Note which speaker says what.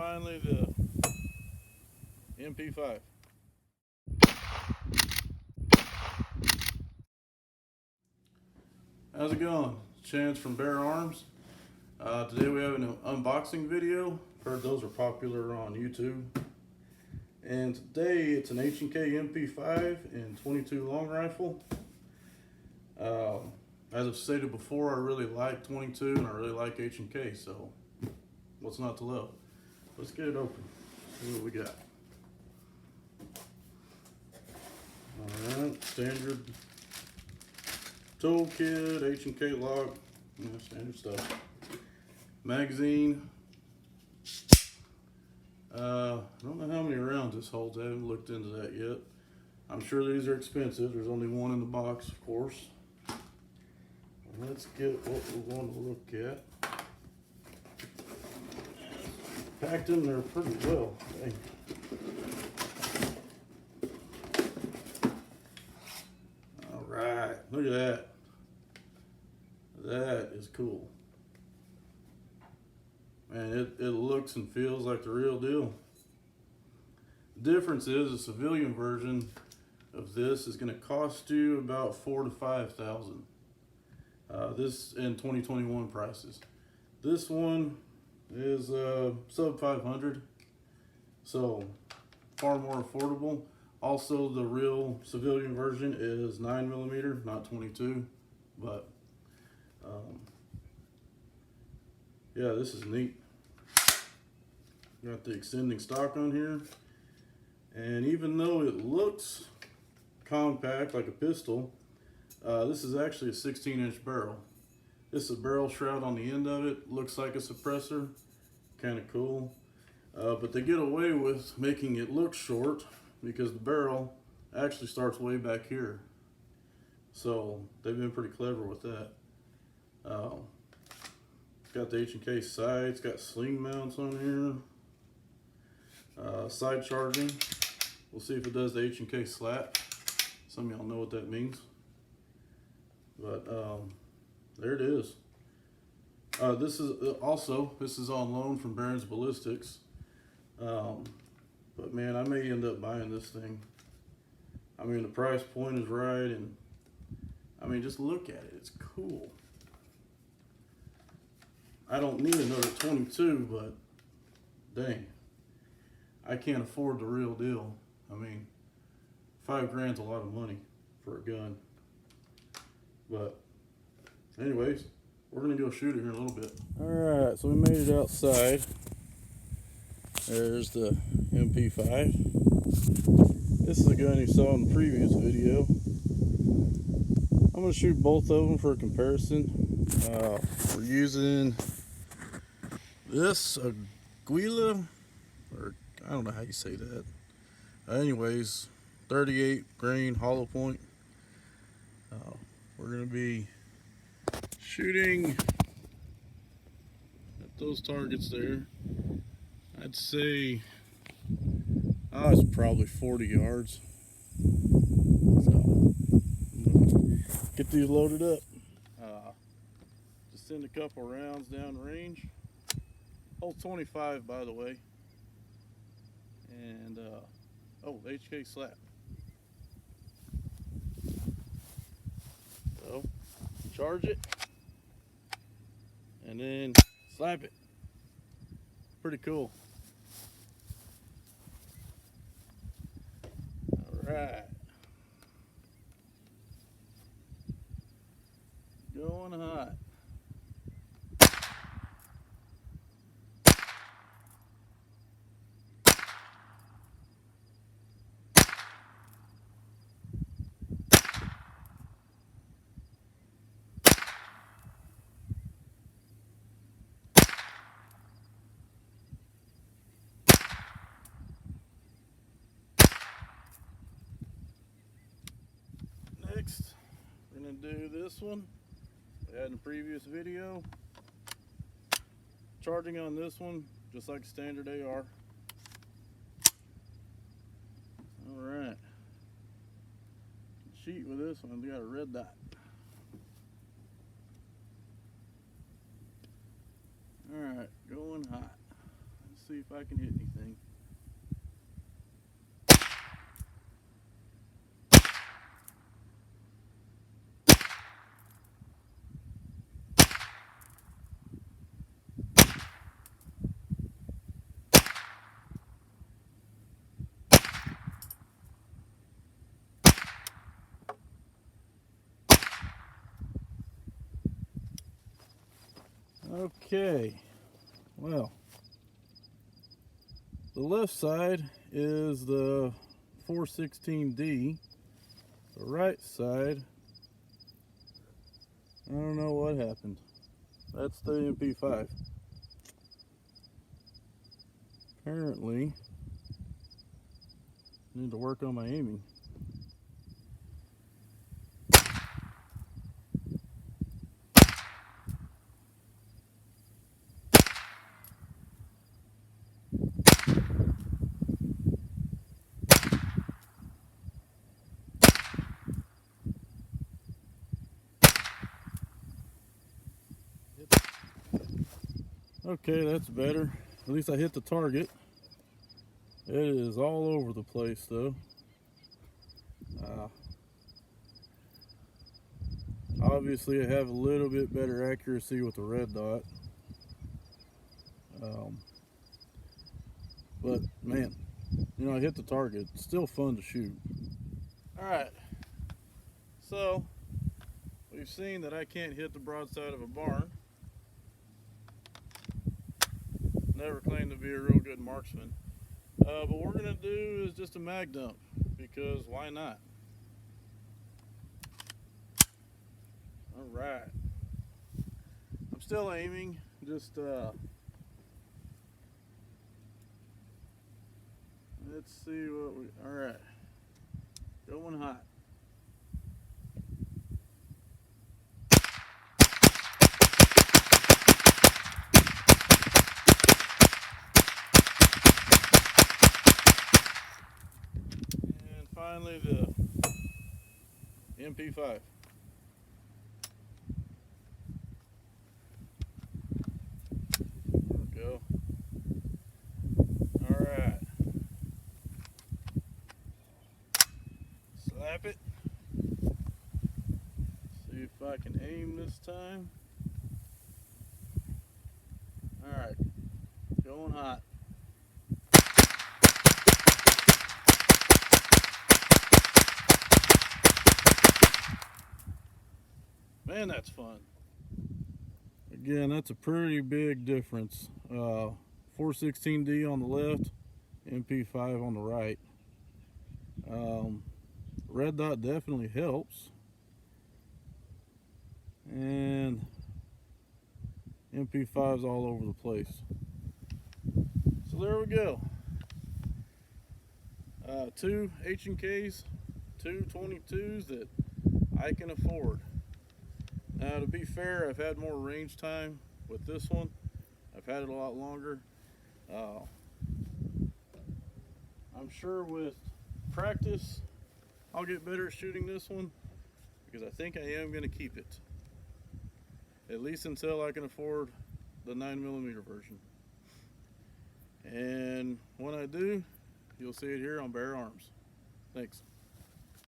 Speaker 1: finally the MP5. How's it going? Chance from Bear Arms. Today we have an unboxing video. Heard those are popular on YouTube. And today it's an H&K MP5 and 22 long rifle. As I've stated before, I really like 22 and I really like H&K, so what's not to love? Let's get it open, see what we got. Alright, standard toolkit, H&K lock, standard stuff. Magazine. I don't know how many rounds this holds. I haven't looked into that yet. I'm sure these are expensive. There's only one in the box, of course. Let's get what we want to look at. Packed in there pretty well. Dang. All right, look at that. That is cool. Man, it looks and feels like the real deal. The difference is a civilian version of this is going to cost you about $4,000 to $5,000. This in 2021 prices. This one is sub 500, so far more affordable. Also, the real civilian version is 9mm, not 22. But yeah, this is neat. Got the extending stock on here, and even though it looks compact like a pistol, this is actually a 16-inch barrel. This is a barrel shroud on the end of it. Looks like a suppressor, kind of cool. But they get away with making it look short because the barrel actually starts way back here. So they've been pretty clever with that. It's got the H&K sights, got sling mounts on here. Side charging. We'll see if it does the H&K slap. Some of y'all know what that means. But there it is. This is on loan from Barron's Ballistics. But man, I may end up buying this thing. I mean, the price point is right, and I mean, just look at it. It's cool. I don't need another 22, but dang, I can't afford the real deal. I mean, $5 grand's a lot of money for a gun. But anyways, we're gonna go shoot it here in a little bit. All right, so we made it outside. There's the MP5. This is the gun you saw in the previous video. I'm gonna shoot both of them for a comparison. We're using this Aguila, or I don't know how you say that. Anyways, 38 grain hollow point. We're going to be shooting at those targets there. I'd say it's probably 40 yards. So I'm gonna get these loaded up. Just send a couple rounds down range. Hold 25, by the way. And HK slap. So charge it and then slap it. Pretty cool. All right, going hot. Next, we're going to do this one we had in the previous video. Charging on this one, just like standard AR. Alright. Cheat with this one, we got a red dot. Alright, going hot. Let's see if I can hit anything. Okay, well, the left side is the 416D. The right side, I don't know what happened. That's the MP5. Apparently, I need to work on my aiming. Okay, that's better. At least I hit the target. It is all over the place though. Obviously I have a little bit better accuracy with the red dot. But man, you know, I hit the target. It's still fun to shoot. Alright, so we've seen that I can't hit the broadside of a barn. Never claimed to be a real good marksman. But what we're going to do is just a mag dump, because why not? Alright. I'm still aiming, just let's see what we, alright. Going hot. And finally the MP5. There we go. Alright. Slap it. See if I can aim this time. Alright. Going hot. Man, that's fun. Again, that's a pretty big difference. 416D on the left, MP5 on the right. Red dot definitely helps. And MP5's all over the place. So there we go. Two H&Ks, two 22s that I can afford. Now, to be fair, I've had more range time with this one. I've had it a lot longer. I'm sure with practice, I'll get better at shooting this one, because I think I am going to keep it. At least until I can afford the 9mm version. And when I do, you'll see it here on Bare Arms. Thanks.